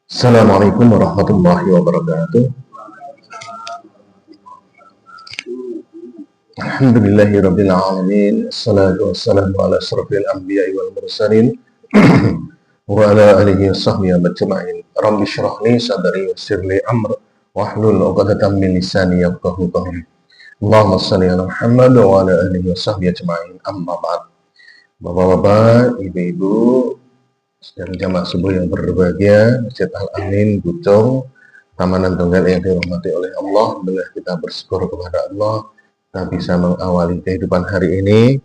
Assalamualaikum warahmatullahi wabarakatuh. Alhamdulillahirabbil alamin. Assalatu wassalamu ala asyrafil anbiya'i wal mursalin wa ala alihi washabbihi ajma'in. Rabbi shrah li sadri wa yassir li amri wahlul 'uqdatam min lisani yafqahu qawli. Allahumma shalli ala Muhammad wa ala alihi washabbihi ajma'in. Amma ba'd. Bapak-bapak, ibu-ibu, dan jamaah subuh yang berbahagia, Masjid Al-Amin, Bucong, Tamanan Tunggal yang dirahmati oleh Allah. Alhamdulillah kita bersyukur kepada Allah, kita bisa mengawali kehidupan hari ini,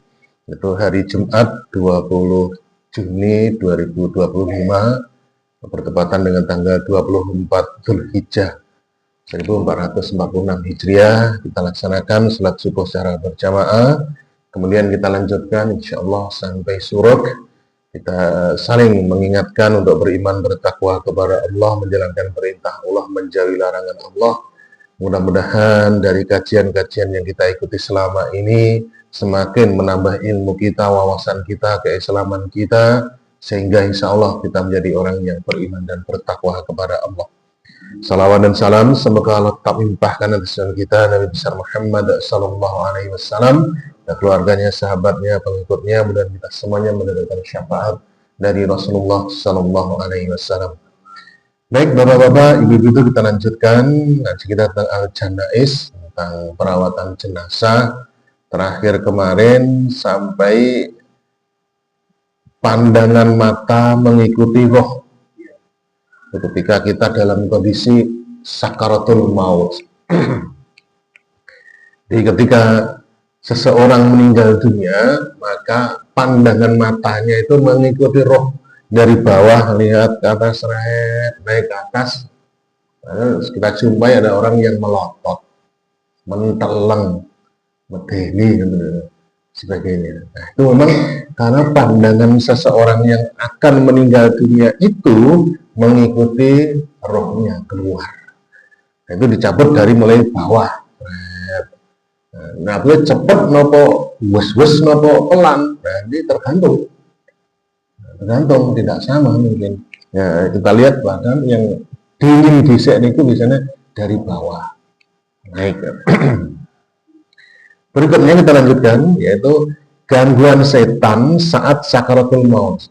yaitu hari Jumat 20 Juni 2025, bertepatan dengan tanggal 24 Dzulhijjah 1446 Hijriah. Kita laksanakan salat subuh secara berjamaah, kemudian kita lanjutkan insya Allah sampai suruk. Kita saling mengingatkan untuk beriman, bertakwa kepada Allah, menjalankan perintah Allah, menjauhi larangan Allah. Mudah-mudahan dari kajian-kajian yang kita ikuti selama ini semakin menambah ilmu kita, wawasan kita, keislaman kita, sehingga insya Allah kita menjadi orang yang beriman dan bertakwa kepada Allah. Salawat dan salam semoga Allah tetap limpahkan atas kita Nabi besar Muhammad sallallahu alaihi wasallam dan keluarganya, sahabatnya, pengikutnya, dan kita semuanya mendapatkan syafaat dari Rasulullah sallallahu alaihi wasallam. Baik bapak-bapak, ibu-ibu, kita lanjutkan ngaji kita tentang al-janais, tentang perawatan jenazah. Terakhir kemarin sampai pandangan mata mengikuti roh ketika kita dalam kondisi sakaratul maut. Jadi ketika seseorang meninggal dunia, maka pandangan matanya itu mengikuti roh dari bawah, lihat ke atas, naik ke atas. Lalu kita jumpai ada orang yang melotot, menteleng, medeni, sebagainya. Nah, itu memang karena pandangan seseorang yang akan meninggal dunia itu mengikuti rohnya keluar. Nah, itu dicabut dari mulai bawah. Nah, boleh cepat nopo wes nopo pelan. Nah, ini tergantung, tidak sama mungkin. Ya, kita lihat bahkan yang dingin disek itu biasanya dari bawah naik. Berikutnya kita lanjutkan, yaitu gangguan setan saat sakaratul maut.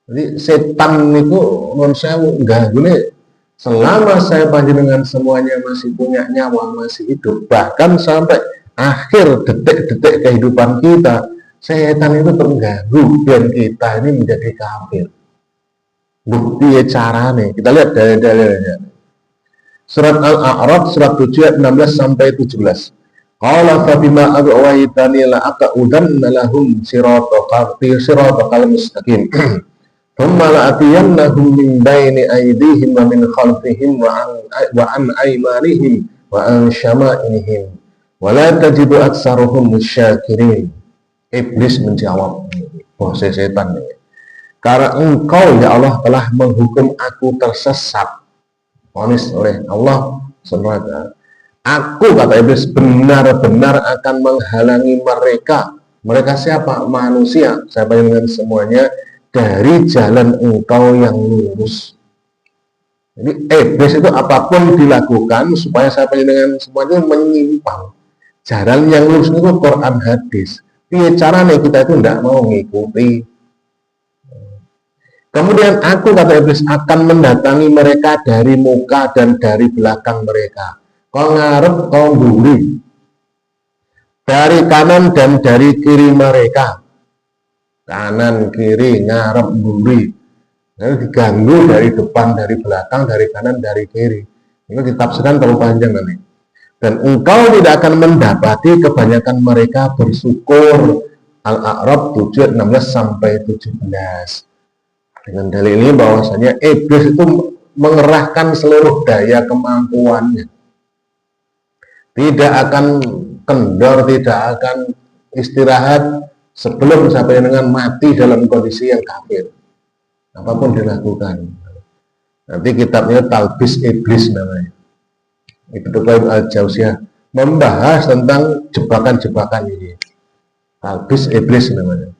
Jadi setan itu menurut saya gangguannya selama saya panjenengan semuanya masih punya nyawa, masih hidup, bahkan sampai akhir detik-detik kehidupan kita, setan itu terganggu dan kita ini menjadi kafir. Bukti caranya, kita lihat dari dalilnya. Surat Al-A'raf surat 7 ayat 16 sampai 17. Qala fa bima aghwaytani la aqudanna lahum siratal mustaqim. Thumma la'atiyannahum min baini aydihim wa min khalfihim wa an aymanihim wa an syama'inihim wa la tajidu aktsaruhum syakirin. Iblis menjawab, setan ini, karena engkau ya Allah telah menghukum aku tersesat, vonis oleh Allah SWT. Aku, kata iblis, benar-benar akan menghalangi mereka. Mereka siapa? Manusia, siapa yang dengan semuanya, dari jalan engkau yang lurus. Jadi iblis itu apapun dilakukan supaya saya dengan semuanya menyimpang. Jalan yang lurus itu Quran hadis. Ini caranya kita itu tidak mau mengikuti. Kemudian aku, kata iblis, akan mendatangi mereka dari muka dan dari belakang mereka. Kau ngarep, kau mburi. Dari kanan dan dari kiri mereka. Kanan, kiri, ngarep, mburi. Lalu diganggu dari depan, dari belakang, dari kanan, dari kiri. Ini ditafsirkan terlalu panjang nanti. Dan engkau tidak akan mendapati kebanyakan mereka bersyukur. Al-A'raf 7 16 sampai 17. Dengan dalil ini bahwasanya iblis itu mengerahkan seluruh daya kemampuannya. Tidak akan kendor, tidak akan istirahat sebelum sampai dengan mati dalam kondisi yang kafir. Apapun dilakukan. Nanti kitabnya Talbis Iblis namanya. Ibnu Qayyim Al-Jauziyah membahas tentang jebakan-jebakan ini. Talbis Iblis namanya.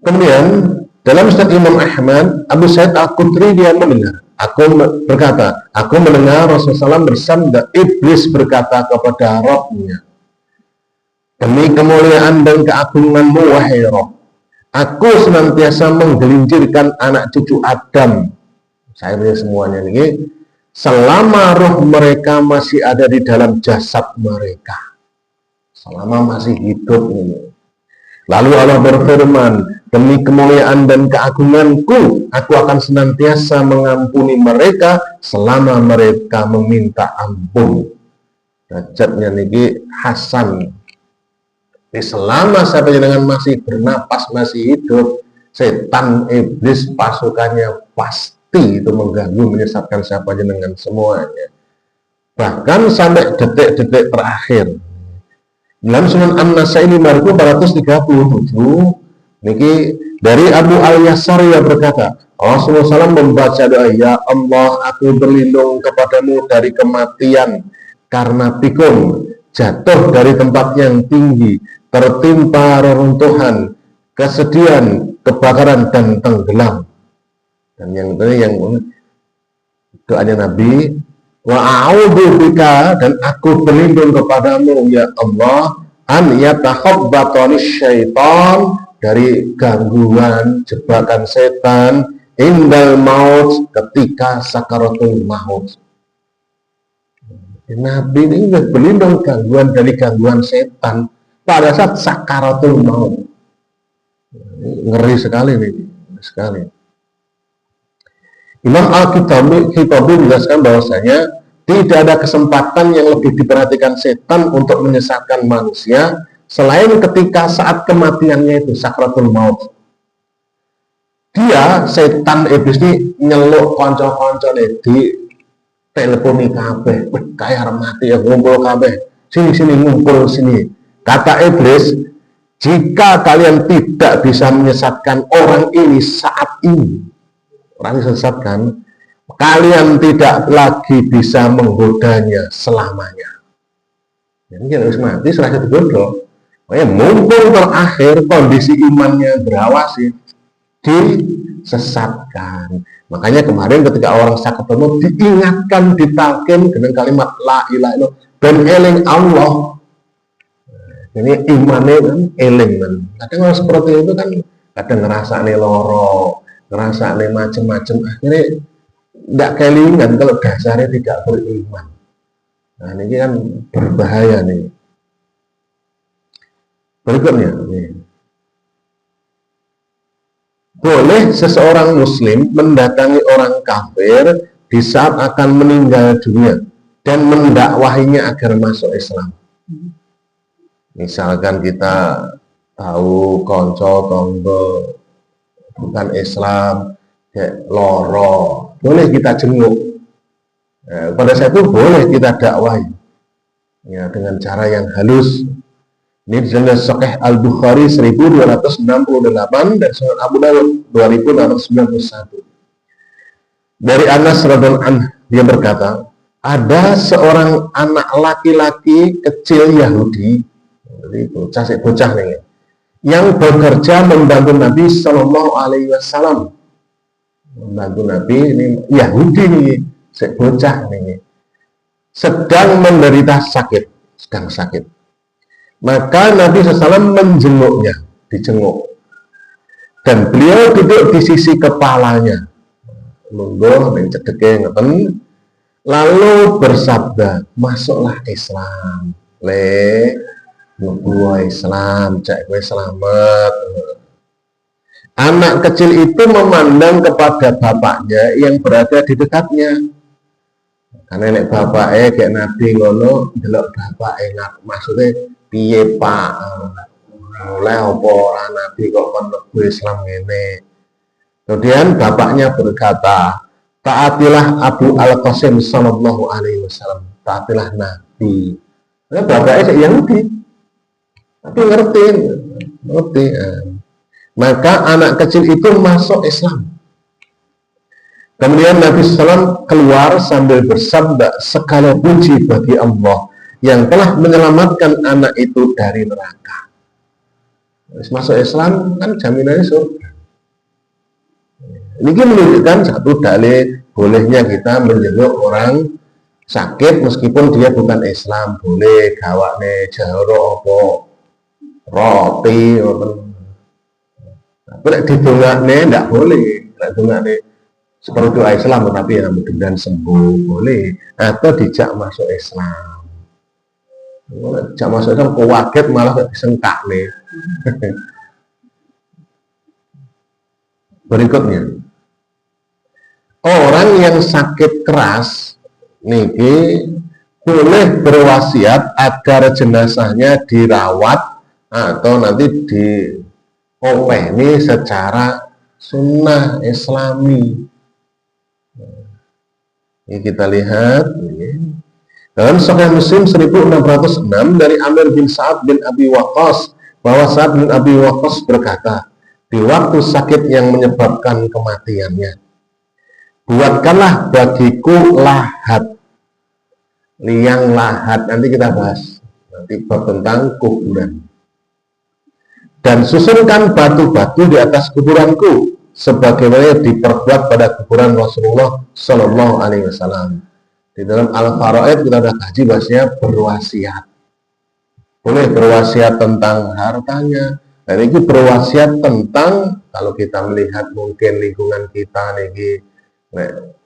Kemudian Dalam Musnad Imam Ahmad, Abu Sa'id Al-Khudri dia mendengar. Aku mendengar Rasulullah SAW bersabda, iblis berkata kepada Rabbnya, demi kemuliaan dan keagunganmu wahai Rabb, aku senantiasa menggelincirkan anak cucu Adam, saya punya semuanya ini, selama roh mereka masih ada di dalam jasad mereka, selama masih hidup ini. Lalu Allah berfirman, demi kemuliaan dan keagunganku, aku akan senantiasa mengampuni mereka selama mereka meminta ampun. Derajatnya niki Hasan. Selama sampai dengan masih bernapas, masih hidup, setan, iblis, pasukannya pasti itu mengganggu, menyesatkan siapa aja dengan semuanya. Bahkan sampai detik-detik terakhir. Dalam Sunan An-Nasai 5437, niki dari Abu Al-Yasar yang berkata, Rasulullah SAW membaca doa, ya Allah, aku berlindung kepadamu dari kematian karena tikung, jatuh dari tempat yang tinggi, tertimpa reruntuhan, kesedihan, kebakaran, dan tenggelam. Dan yang doanya Nabi, wa a'udzu bika, dan aku berlindung kepadamu ya Allah, an yatakhabbatani syaitan, dari gangguan jebakan setan, indal maut, ketika sakaratul maut. Nabi ini berlindung dari gangguan setan pada saat sakaratul maut. Ngeri sekali nih, sekali. Imam Al-Khattabi menjelaskan bahwasanya tidak ada kesempatan yang lebih diperhatikan setan untuk menyesatkan manusia selain ketika saat kematiannya itu sakratul maut. Dia setan iblis ini nyeluk konco-konco di teleponi kabeh, kayak mati ya, ngumpul kabeh, sini ngumpul sini. Kata iblis, jika kalian tidak bisa menyesatkan orang ini saat ini, orang disesatkan, kalian tidak lagi bisa menggodanya selamanya. Jadi harus mati serasa digodok. Mumpung terakhir kondisi imannya berawasi, disesatkan. Makanya kemarin ketika orang sakit ketemu diingatkan, ditalkin dengan kalimat la ilaha illallah dan eling Allah. Ini imannya kan eling kan. Kadang orang seperti itu kan kadang ngerasa nih loro, ngerasa nih macem-macem, akhirnya tidak kelingan kalau dasarnya tidak beriman. Nah ini kan berbahaya nih. Berikutnya nih. Boleh seseorang muslim mendatangi orang kafir di saat akan meninggal dunia dan mendakwahinya agar masuk Islam. Misalkan kita tahu konco tonggo bukan Islam, kayak loro, boleh kita jenguk. Pada saat itu boleh kita dakwahi, ya, dengan cara yang halus. Ini dalam Sahih Al-Bukhari 1268 dan Sunan Abu Dawud 2691. Dari Anas radhiyallahu anhu, dia berkata, ada seorang anak laki-laki kecil Yahudi, jadi bocah nih, yang bekerja membantu Nabi Shallallahu Alaihi Wasallam, membantu Nabi ini Yahudi nih, bocah nih, sedang menderita sakit, sedang sakit. Maka Nabi SAW menjenguknya, dijenguk, dan beliau duduk di sisi kepalanya, lungguh, mencedeknya ngeten, lalu bersabda, masuklah Islam, ngebuah Islam, cek gue selamat. Anak kecil itu memandang kepada bapaknya yang berada di dekatnya. Karena nek bapaknya kayak Nabi ngono, delok bapaknya maksudnya piye Pak, oleh apa ora Nabi kok menebu Islam ini. Kemudian bapaknya berkata, taatilah Abu Al-Qasim sallallahu alaihi wasallam, taatilah Nabi. Nah, bapaknya Yahudi, tapi ngerti. Maka anak kecil itu masuk Islam. Kemudian Nabi SAW keluar sambil bersabda, segala puji bagi Allah yang telah menyelamatkan anak itu dari neraka. Masuk Islam kan jaminannya surga. Ini menunjukkan satu dalil bolehnya kita menjenguk orang sakit meskipun dia bukan Islam, boleh gawakne jaro apa roti apa. Tapi nek didongakne ndak boleh, nek dongakne seperti doa Islam tetapi ya mudah-mudahan sembuh boleh, atau dijak masuk Islam. Dijak masuk Islam kok waget malah disengkak nih. Berikutnya, orang yang sakit keras niki boleh berwasiat agar jenazahnya dirawat atau nanti diopeni secara sunnah Islami. Ini kita lihat dalam Sahih Muslim 1606 dari Amir bin Sa'ad bin Abi Waqqas bahwa Sa'ad bin Abi Waqqas berkata, di waktu sakit yang menyebabkan kematiannya, buatkanlah bagiku lahat, liang lahat, nanti kita bahas nanti bab tentang kuburan, dan susunkan batu-batu di atas kuburanku sebagaimana diperbuat pada kuburan Rasulullah Shallallahu Alaihi Wasallam. Di dalam Al-Faraid kita sudah kaji bahasanya berwasiat, boleh berwasiat tentang hartanya. Dan ini berwasiat tentang kalau kita melihat mungkin lingkungan kita nih,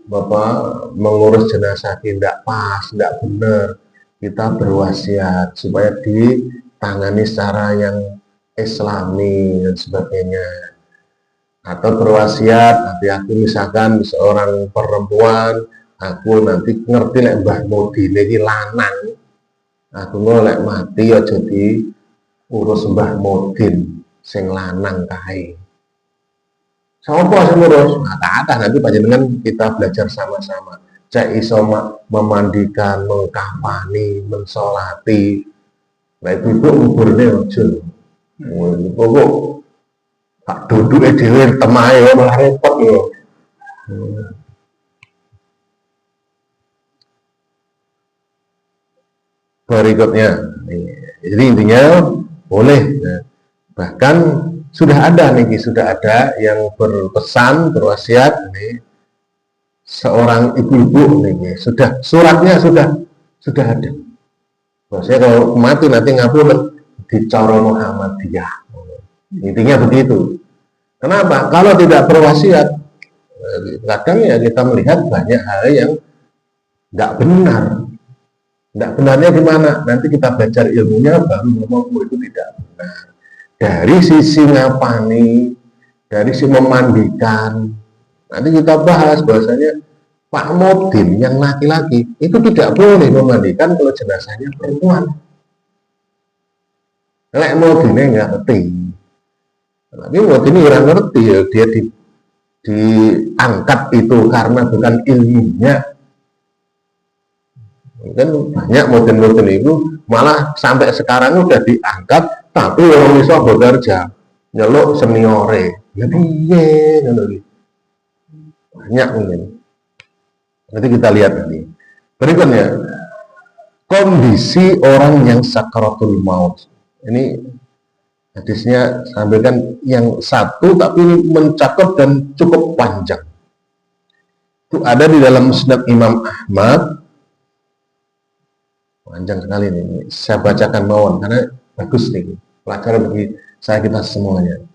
Bapak mengurus jenazah tidak pas, tidak benar, kita berwasiat supaya ditangani secara yang Islami dan sebagainya. Atau berwasiat, nanti aku misalkan seorang perempuan, aku nanti ngerti lek Mbah Mudi lagi lanang, aku lek mati ya jadi urus Mbah Modin sing lanang kae. Sapa sing urus? Kata nanti panjenengan kita belajar sama-sama. Cek iso memandikan, mengkafani, mensolati. Lah ibu kuburne ojo. Pokok tak duduke dhewe temahe malah repot yo. Berikutnya, jadi intinya boleh, bahkan sudah ada yang berpesan berwasiat nih, seorang ibu-ibu nih, sudah suratnya sudah ada. Maksudnya kalau mati nanti ngapun di cara Muhammadiyah, intinya begitu. Kenapa? Kalau tidak berwasiat, kadang ya kita melihat banyak hal yang nggak benar. Tidak benarnya di mana? Nanti kita belajar ilmunya baru ngomong itu tidak benar. Dari sisi ngapani, dari sisi memandikan, nanti kita bahas bahwasanya Pak Modin yang laki-laki itu tidak boleh memandikan kalau jenazahnya perempuan. Lek Modinnya nggak ngerti, tapi Modin nggak ngerti ya, dia diangkat itu karena bukan ilmunya. Kan banyak model-model itu malah sampai sekarang udah diangkat tapi orang bisa bekerja nyeluk seniore ya piye banyak mungkin. Nanti kita lihat nanti. Berikutnya, kondisi orang yang sakaratul maut. Ini hadisnya sampaikan yang satu tapi ini mencakup dan cukup panjang. Itu ada di dalam Musnad Imam Ahmad. Panjang sekali ini, saya bacakan mawon karena bagus nih, pelajaran bagi saya kita semuanya.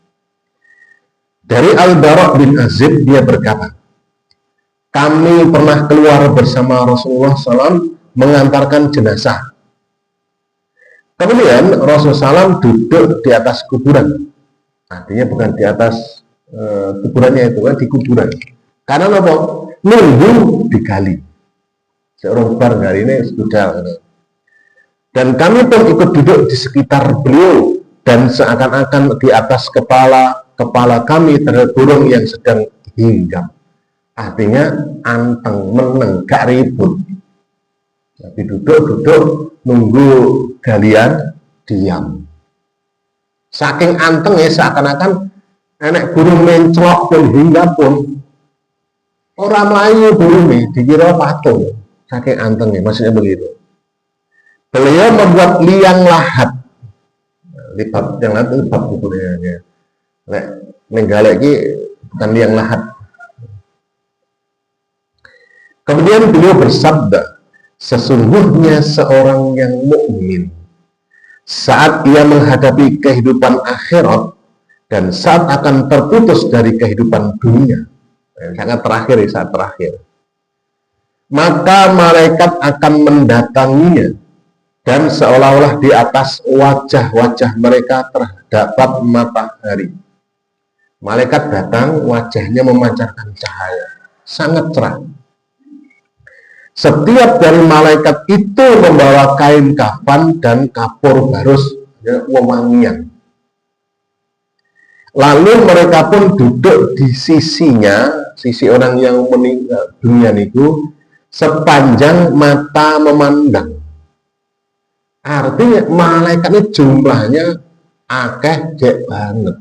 Dari Al-Bara' bin Azib, dia berkata, kami pernah keluar bersama Rasulullah SAW mengantarkan jenazah. Kemudian Rasulullah SAW duduk di atas kuburan, artinya bukan di atas kuburannya itu, kan di kuburan. Karena apa? Nunggu digali. Seorang bar hari ini sudah. Dan kami pun ikut duduk di sekitar beliau dan seakan-akan di atas kepala kami terhadap burung yang sedang hinggap. Artinya anteng, meneng, gak ribut. Tapi duduk nunggu galian, diam. Saking anteng ya seakan-akan enek burung menclok pun hinggap pun orang Melayu burung dikira patung. Saking anteng ya, maksudnya begitu. Beliau membuat liang lahat. Di bab yang lain itu bab kuburnya. Nek menggalek iki bukan liang lahat. Kemudian beliau bersabda, sesungguhnya seorang yang mukmin saat ia menghadapi kehidupan akhirat dan saat akan terputus dari kehidupan dunia, sangat terakhir, saat terakhir, maka malaikat akan mendatanginya dan seolah-olah di atas wajah-wajah mereka terdapat matahari. Malaikat datang, wajahnya memancarkan cahaya, sangat cerah. Setiap dari malaikat itu membawa kain kafan dan kapur barus, wewangian. Lalu mereka pun duduk di sisinya, sisi orang yang meninggal dunia itu, sepanjang mata memandang. Artinya malaikat ini jumlahnya akeh jek banget,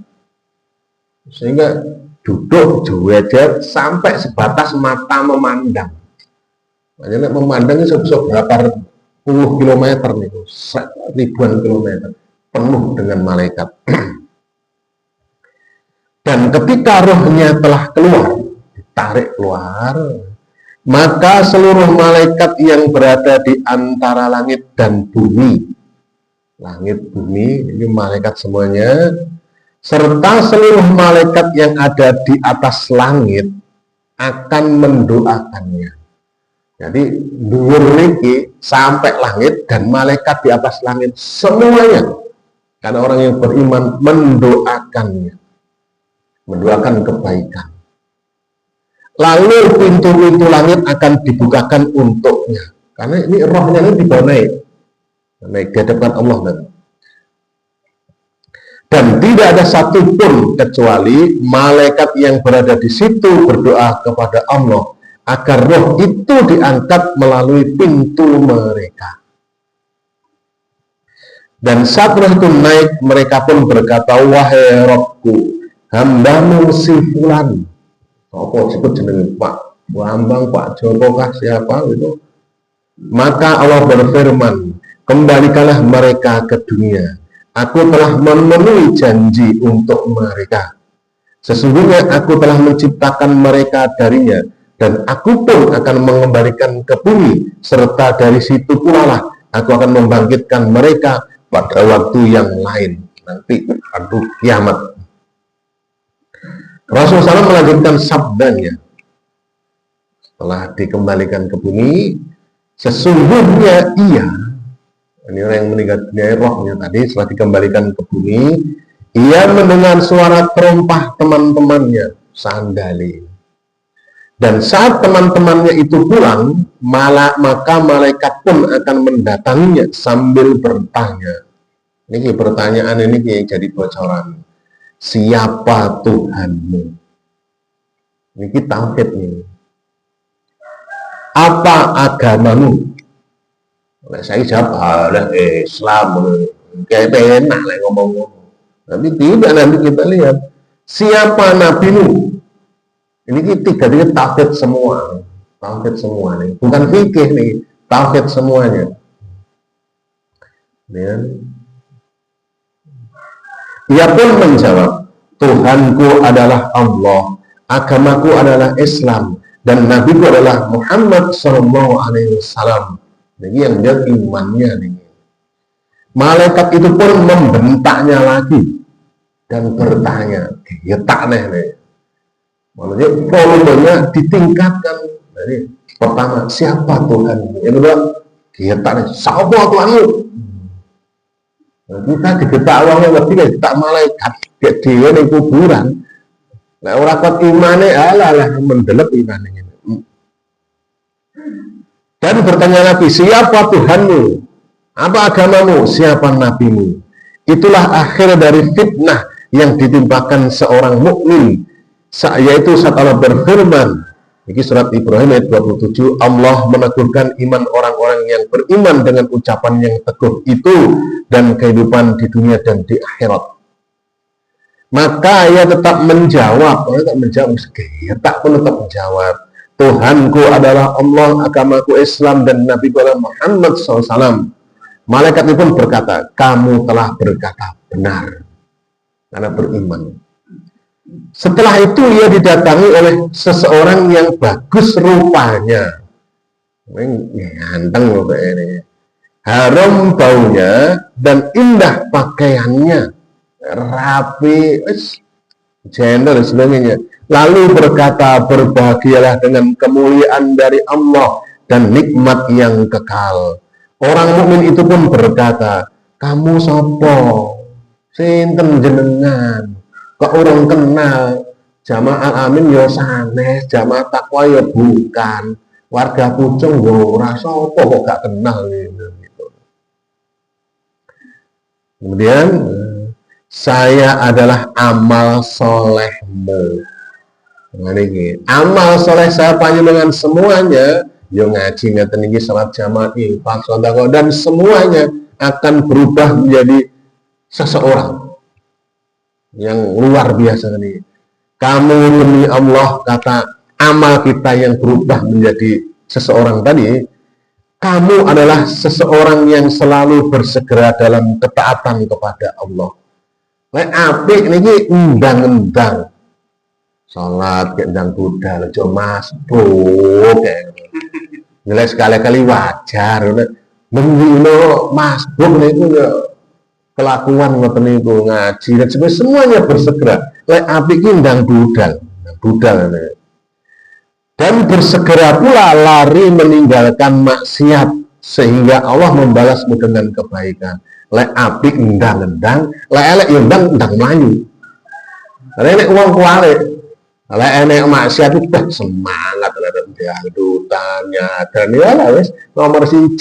sehingga duduk juwejer sampai sebatas mata memandang. Makanya memandang itu berapa puluh kilometer nih, ribuan kilometer, penuh dengan malaikat. Dan ketika rohnya telah keluar, ditarik keluar, maka seluruh malaikat yang berada di antara langit dan bumi, langit bumi ini malaikat semuanya, serta seluruh malaikat yang ada di atas langit akan mendoakannya. Jadi dhuwur niki sampai langit dan malaikat di atas langit semuanya, karena orang yang beriman mendoakannya, mendoakan kebaikan. Lalu pintu-pintu langit akan dibukakan untuknya, karena ini rohnya ini dibawa naik ke hadapan Allah nanti. Dan tidak ada satupun kecuali malaikat yang berada di situ berdoa kepada Allah agar roh itu diangkat melalui pintu mereka. Dan saat roh itu naik, mereka pun berkata, wahai Rabbku, hambamu si fulan, apa sebut jenenge Pak Bambang, Pak Joko kah, siapa itu? Maka Allah berfirman, kembalikanlah mereka ke dunia. Aku telah memenuhi janji untuk mereka. Sesungguhnya aku telah menciptakan mereka darinya, dan aku pun akan mengembalikan ke bumi, serta dari situ pula lah aku akan membangkitkan mereka pada waktu yang lain, nanti adu kiamat. Rasulullah SAW melanjutkan sabdanya setelah dikembalikan ke bumi, sesungguhnya ia, ini orang yang meninggal dunia rohnya tadi, setelah dikembalikan ke bumi, ia mendengar suara terompah teman-temannya sandali. Dan saat teman-temannya itu pulang, maka malaikat pun akan mendatanginya sambil bertanya. Ini pertanyaan ini jadi bocoran. Siapa Tuhanmu? Ini tauhid nih. Apa agamamu? Nah, saya jawab, Islam. Kayak enak lah ngomong-ngomong. Tapi tidak, nanti kita lihat. Siapa nabimu? Ini tiga-tiga tauhid semua. Tauhid semua nih. Bukan fikih nih. Tauhid semuanya. Ia pun menjawab, Tuhanku adalah Allah, agamaku adalah Islam, dan nabiku adalah Muhammad SAW. Ini yang dia imannya nih. Malaikat itu pun membentaknya lagi dan bertanya, getak nih. Maksudnya volumenya ditingkatkan. Jadi pertama, siapa Tuhan? Yang kedua, getak nih, siapa Tuhanmu? Nah, kita digetak awalnya lebih kayak getak malaikat, kayak dia di kuburan. Nah, orang kuat imannya, alah mendelep imannya. Dan bertanya lagi, siapa Tuhanmu? Apa agamamu? Siapa nabimu? Itulah akhir dari fitnah yang ditimpakan seorang mukmin, yaitu saat Allah berfirman, ini surat Ibrahim ayat 27, Allah meneguhkan iman orang-orang yang beriman dengan ucapan yang teguh itu dan kehidupan di dunia dan di akhirat. Maka ia tetap menjawab, tak menjawab, Tuhanku adalah Allah, agamaku Islam, dan Nabi Muhammad SAW. Malaikat itu pun berkata, kamu telah berkata benar, karena beriman. Setelah itu ia didatangi oleh seseorang yang bagus rupanya. Ganteng loh ini. Harum baunya dan indah pakaiannya, rapi, gender dan sebagainya. Lalu berkata, berbahagialah dengan kemuliaan dari Allah dan nikmat yang kekal. Orang mukmin itu pun berkata, kamu sopo, sinten jenengan, kok orang kenal, jamaah amin yo sanes, jamaah takwa yo bukan, warga Pucung yo ora sopo kok gak kenal gitu. Kemudian saya adalah amal solehmu. Amal soleh saya panjenengan semuanya, yo ngaji ngeten iki salat jamaah, infak, sedekah dan semuanya akan berubah menjadi seseorang yang luar biasa nih. Kamu demi Allah, kata amal kita yang berubah menjadi seseorang tadi, kamu adalah seseorang yang selalu bersegera dalam ketaatan kepada Allah. Lek apik niki endang-endang salat ke endang budal aja masbuk nilai sekali-kali wajar menggino masbuk niku ya kelakuan ngoten niku ngaji dan sebagainya semuanya bersegera. Lek apik ki endang budal dan bersegera pula lari meninggalkan maksiat sehingga Allah membalasmu dengan kebaikan. Lek apik endang-endang, lek elek yo endang mlayu. Lek wong kuwale, lek enek maksiat itu semangat lek dutannya dan ya wis nomor 1.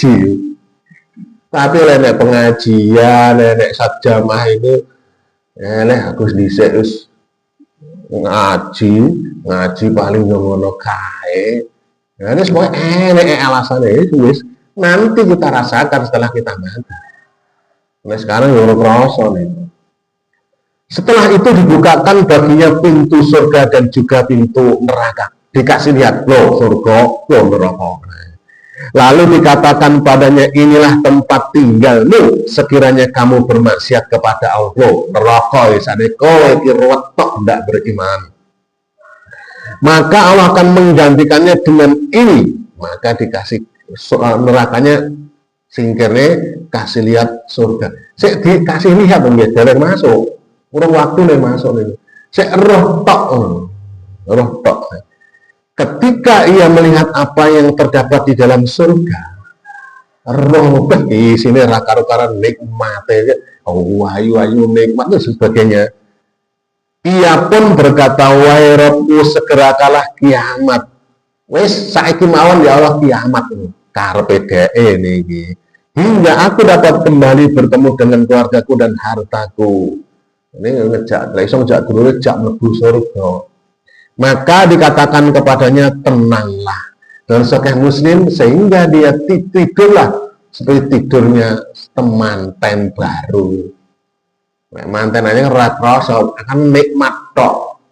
Tapi lek pengajian, lek satjamah itu elek aku dhisik wis ngaji paling ngono kae. Nah, ini semua enek alasannya wis nanti kita rasakan setelah kita mati. Nah sekarang yang kerasa nih. Setelah itu dibukakan baginya pintu surga dan juga pintu neraka. Dikasih lihat, loh surga, loh neraka. Lalu dikatakan padanya, inilah tempat tinggalmu sekiranya kamu bermaksiat kepada Allah. Neraka isadeko iki wetok ndak beriman. Maka Allah akan menggantikannya dengan ini. Maka dikasih nerakanya singkirnya kasih lihat surga. Saya dikasih lihat nggih dereng masuk. Urung waktu nih masuk nih. Saya roh tok. Ketika ia melihat apa yang terdapat di dalam surga, roh di sini rakar-rakar nikmat ya. Oh, ayu nikmat dan sebagainya. Ia pun berkata, wahai Rabbku, segerakanlah kiamat. Wes saiki mawon ya Allah kiamat ini. Karepe dheke niki. Hingga aku dapat kembali bertemu dengan keluargaku dan hartaku. Ini ngejak, langsung ngejak dulu ngejak mlebu surga. Maka dikatakan kepadanya, tenanglah dan sokeh muslim, sehingga dia tidurlah seperti tidurnya temanten baru. Manten aja ngerasa akan nikmat tok.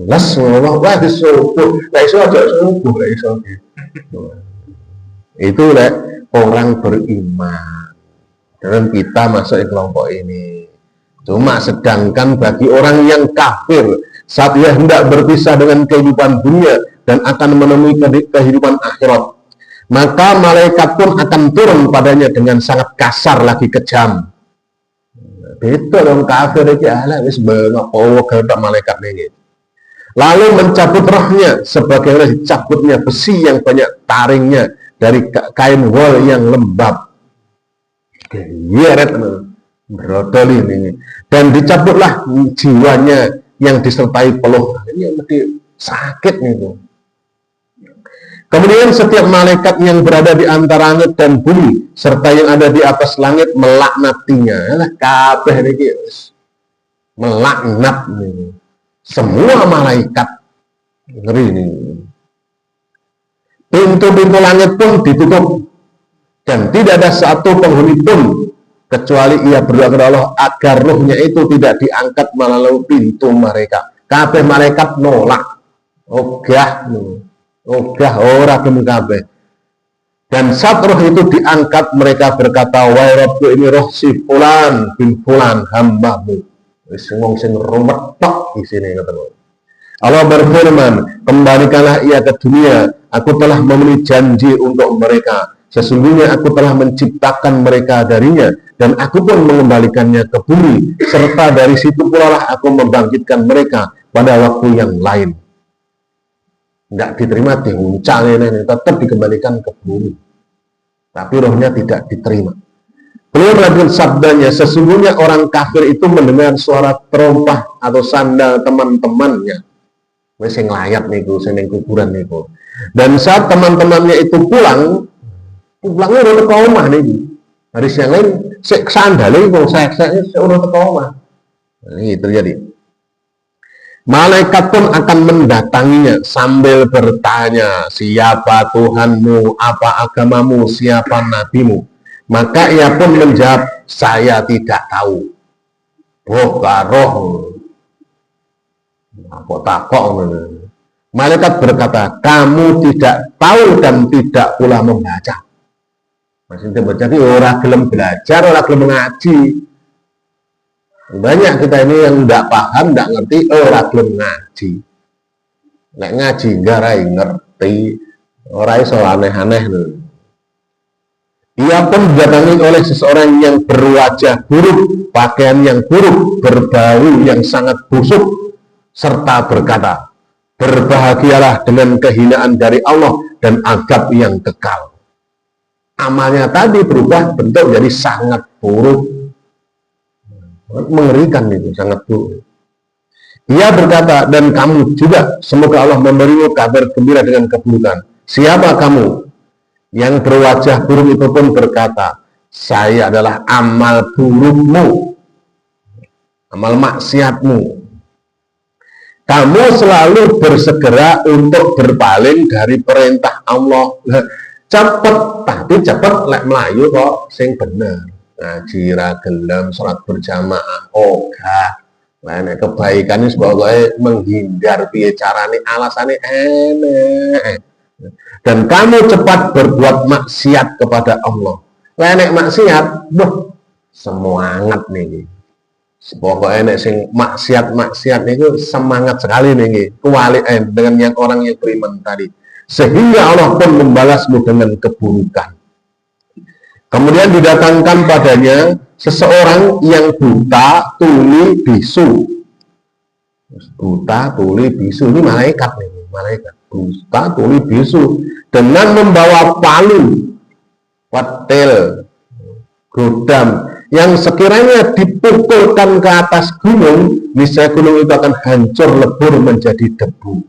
Les ngono wae subuh, la iso aja subuh, la iso. Itu orang beriman. Dan kita masuk di kelompok ini. Cuma sedangkan bagi orang yang kafir, saat ia hendak berpisah dengan kehidupan dunia dan akan menemui kehidupan akhirat, maka malaikat pun akan turun padanya dengan sangat kasar lagi kejam. Betul dong kafir iki ala wis bengok kehendak malaikat ini. Lalu mencabut rohnya sebagaimana dicabutnya besi yang banyak taringnya dari kain wol yang lembab. Geret brodol ini. Dan dicabutlah jiwanya yang disertai peluh. Ini mesti sakit itu. Kemudian setiap malaikat yang berada di antara langit dan bumi serta yang ada di atas langit melaknatinya. Lah kabeh iki melaknat nih. Semua malaikat ngeri ini. Pintu-pintu langit pun ditutup dan tidak ada satu penghuni pun kecuali ia berdoa kepada Allah agar ruhnya itu tidak diangkat melalui pintu mereka. Kabeh malaikat nolak. Ogah ora gelem kabeh. Dan saat roh itu diangkat, mereka berkata, wahai Rabbku, ini roh si fulan bin fulan hambamu. Wis wong sing rumetok di sini kata Allah berfirman, kembalikanlah ia ke dunia aku telah memenuhi janji untuk mereka. Sesungguhnya aku telah menciptakan mereka darinya, dan aku pun mengembalikannya ke bumi, serta dari situ pula lah aku membangkitkan mereka pada waktu yang lain. Tidak diterima, diuncalin, tetap dikembalikan ke bumi. Tapi rohnya tidak diterima. Beliau melanjutkan sabdanya, sesungguhnya orang kafir itu mendengar suara terompah atau sandal teman-temannya. Wes sing layat niku, sing ning kuburan niku. Dan saat teman-temannya itu pulangnya udah teko omah niku. Hari yang lain sik sandale kok sek-sek udah teko omah. Ini terjadi. Malaikat pun akan mendatanginya sambil bertanya, siapa Tuhanmu, apa agamamu, siapa nabimu. Maka ia pun menjawab, saya tidak tahu. Roh, apa takok. Malaikat berkata, kamu tidak tahu dan tidak pula membaca. Maksudnya membaca itu orang gelem belajar, orang gelem mengaji. Banyak kita ini yang tidak paham, tidak ngerti, orang gelem ngaji. Nek ngaji garai ngerti, orang iso aneh-aneh. Ia pun didatangi oleh seseorang yang berwajah buruk, pakaian yang buruk, berbau yang sangat busuk, serta berkata, berbahagialah dengan kehinaan dari Allah dan azab yang kekal. Amalnya tadi berubah bentuk jadi sangat buruk. Mengerikan itu, sangat buruk. Ia berkata, dan kamu juga, semoga Allah memberimu kabar gembira dengan keburukan. Siapa kamu? Yang berwajah buruk itu pun berkata, saya adalah amal burukmu, amal maksiatmu. Kamu selalu bersegera untuk berpaling dari perintah Allah. Cepet, tapi cepet lek melayu kok sing bener. Ngaji ra gelem, salat berjamaah ogah. Lah nek kebaikan iki pokoke menghindar piye carane, alasane enek. Dan kamu cepat berbuat maksiat kepada Allah. Lah nek maksiat, semangat nih. Pokoknya nek sing maksiat niku semangat sekali nih. Kuali dengan yang orang yang beriman tadi. Sehingga Allah pun membalasmu dengan keburukan. Kemudian didatangkan padanya seseorang yang buta, tuli, bisu. Buta, tuli, bisu. Ini malaikat nih, malaikat. Buta, tuli, bisu. Dengan membawa palu, patel, godam, yang sekiranya dipukulkan ke atas gunung, niscaya gunung itu akan hancur lebur menjadi debu.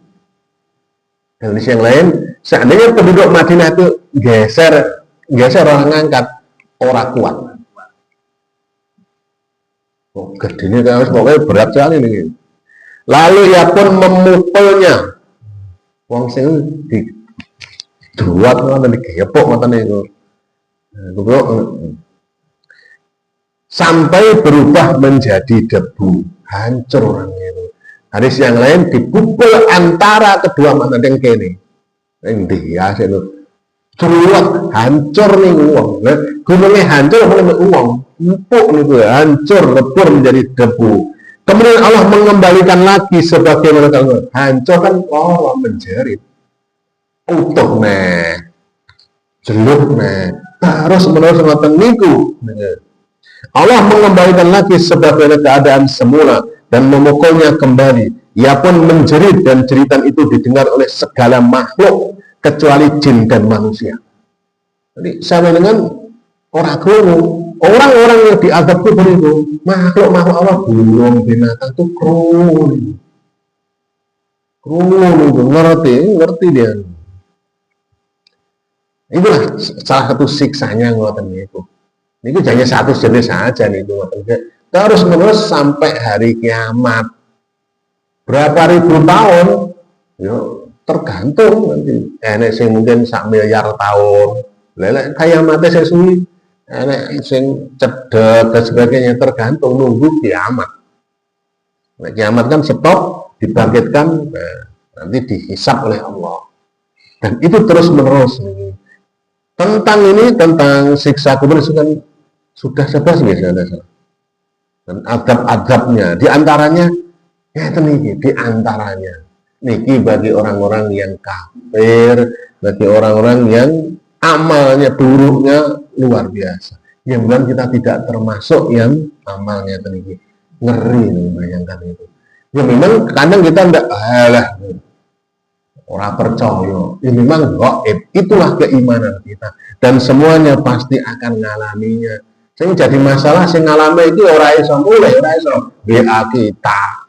Dan di sisi yang lain, seandainya penduduk Madinah itu geser orang ngangkat, orang kuat. Oh, gedenya kan pokoknya berat sekali nih. Lalu ia pun memukulnya. Wong sing di duat ngoten iki, gepok ngoten niku. Sampai berubah menjadi debu, hancur orang itu. Hadis yang lain dipukul antara kedua mata dengkene. Endi ya seno. Celuak hancur nih uang. Gunungnya hancur apa uang? Empuk niku hancur lebur menjadi debu. Kemudian Allah mengembalikan lagi sebagaimana kalau hancur kan Allah menjerit. Utuh nih. Jeluk nih. Terus menerus ngoten niku. Allah mengembalikan lagi sebagaimana keadaan semula dan memukulnya kembali. Ia pun menjerit dan jeritan itu didengar oleh segala makhluk kecuali jin dan manusia. Jadi sama dengan orang-orang yang diazab kubur itu, makhluk-makhluk Allah, burung, binatang itu krungu itu ngerti dia. Itulah salah satu siksanya ngoten niku. Niku hanya satu jenis saja niku. Terus menerus sampai hari kiamat. Berapa ribu tahun? Yo tergantung nanti. Enek sing mungkin 1 miliar tahun. Lelek kiamatnya sesuai. Enek sing cedek dan sebagainya, tergantung nunggu kiamat. Nah, kiamat kan stop, dibangkitkan, nanti dihisab oleh Allah. Dan itu terus menerus. Tentang siksa kubur itu kan sudah sebas biasanya. Dan adab-adabnya, diantaranya niki bagi orang-orang yang kafir, bagi orang-orang yang amalnya buruknya luar biasa. Yang bilang kita tidak termasuk yang amalnya tinggi. Ngeri nih bayangkan itu. Ya memang kadang kita enggak orang percaya. Ya memang gaib. Itulah keimanan kita. Dan semuanya pasti akan ngalaminya. Sing jadi masalah sing ngalami itu ora iso mulai, ora iso WA kita.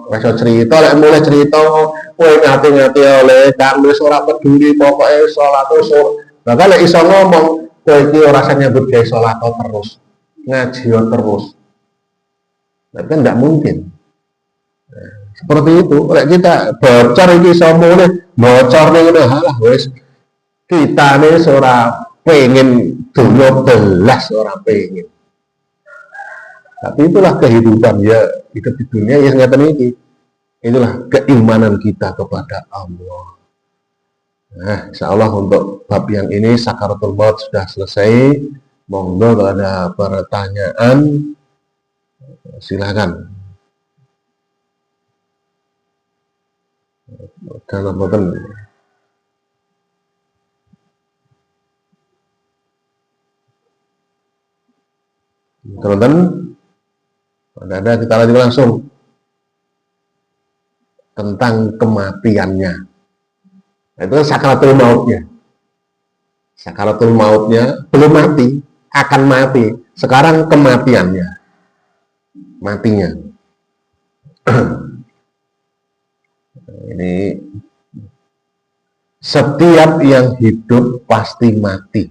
Ora iso cerita, lek mulai cerita kowe ngati-ngati oleh kan wis ora peduli pokoke salat terus. Bahkan lek iso ngomong kowe iki ora usah nyebut gawe salat terus. Ngaji terus. Tapi kan enggak mungkin. Seperti itu, lek kita bocor iki iso mulai, bocor ning ngene halah wis kita nih ora pengen dunia belas orang pengen. Tapi itulah kehidupan ya, hidup di dunia yang ngeten iki. Itulah keimanan kita kepada Allah. Nah, insya Allah untuk bab yang ini Sakaratul Maut sudah selesai. Monggo kalau ada pertanyaan silakan. Dalam boten. Teman-teman, ada kita lanjut langsung tentang kematiannya. Itu sakaratul mautnya. Sakaratul mautnya belum mati, akan mati. Sekarang kematiannya, matinya. Ini setiap yang hidup pasti mati.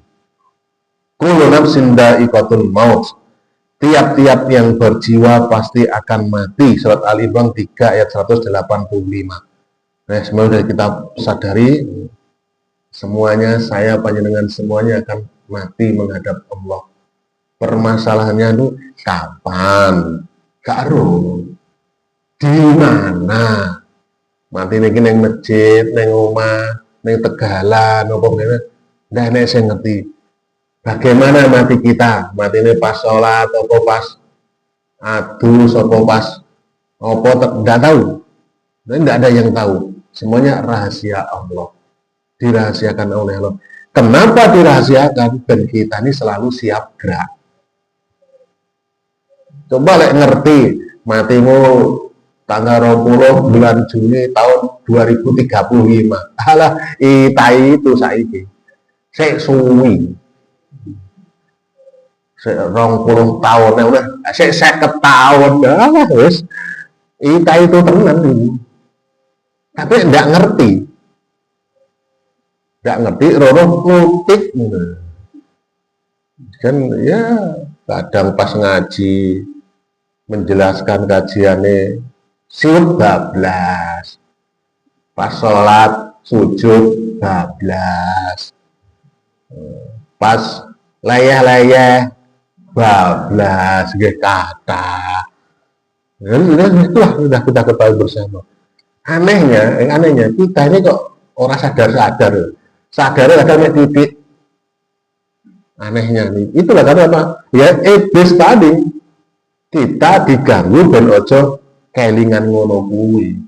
Kullu nafsin dha'iqatul maut. Tiap-tiap yang berjiwa pasti akan mati. Surat Al-Imran 3 ayat 185. Nah, semoga kita sadari semuanya, saya panjenengan semuanya akan mati menghadap Allah. Permasalahannya itu kapan? Karo di mana? Mati niki neng masjid, neng omah, neng tegalan, apa ngene. Ndak nek sing ngerti. Bagaimana mati kita? Mati ini pas sholat, atau pas adus, atau pas apa, tidak tahu. Dan tidak ada yang tahu. Semuanya rahasia Allah. Dirahasiakan oleh Allah. Kenapa dirahasiakan? Dan kita ini selalu siap gerak. Coba lek ngerti, matimu tanggal 20 bulan Juni tahun 2035. Alah, itai itu saiki. Sek suwi. 20 tahun ya udah, saya 50 tahun dah wes. Itu tenan ini. Tapi enggak ngerti. Enggak ngerti rono ngutik. Kan ya kadang pas ngaji menjelaskan kajiannya sujud bablas. Pas sholat sujud bablas. Pas layah-layah bablas gak kata. Sudah kita ketahui bersama. Anehnya kita ini kok orang sadar kadang titik. Anehnya nih, itulah karena apa? Ya iblis tadi kita diganggu ben ojo kelingan ngono kuwi.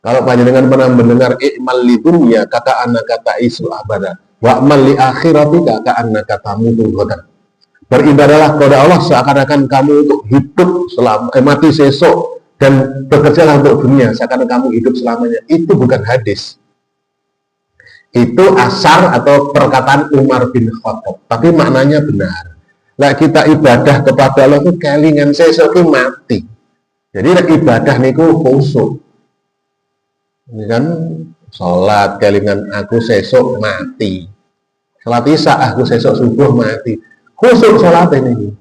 Kalau panjenengan pernah mendengar ikmal li dunya kata anak kata isu abada, wa amal li akhirati kata anak kata mutu godan. Beribadahlah kepada Allah seakan-akan kamu untuk hidup selama mati sesok, dan bekerjalah untuk dunia seakan-akan kamu hidup selamanya. Itu bukan hadis. Itu asar atau perkataan Umar bin Khattab. Tapi maknanya benar. Nah, kita ibadah kepada Allah itu kelingan sesok itu mati. Jadi ibadah niku khusyuk. Ini kan sholat kelingan aku sesok mati. Sholat isya aku sesok subuh mati. Khusyuk sholat ini.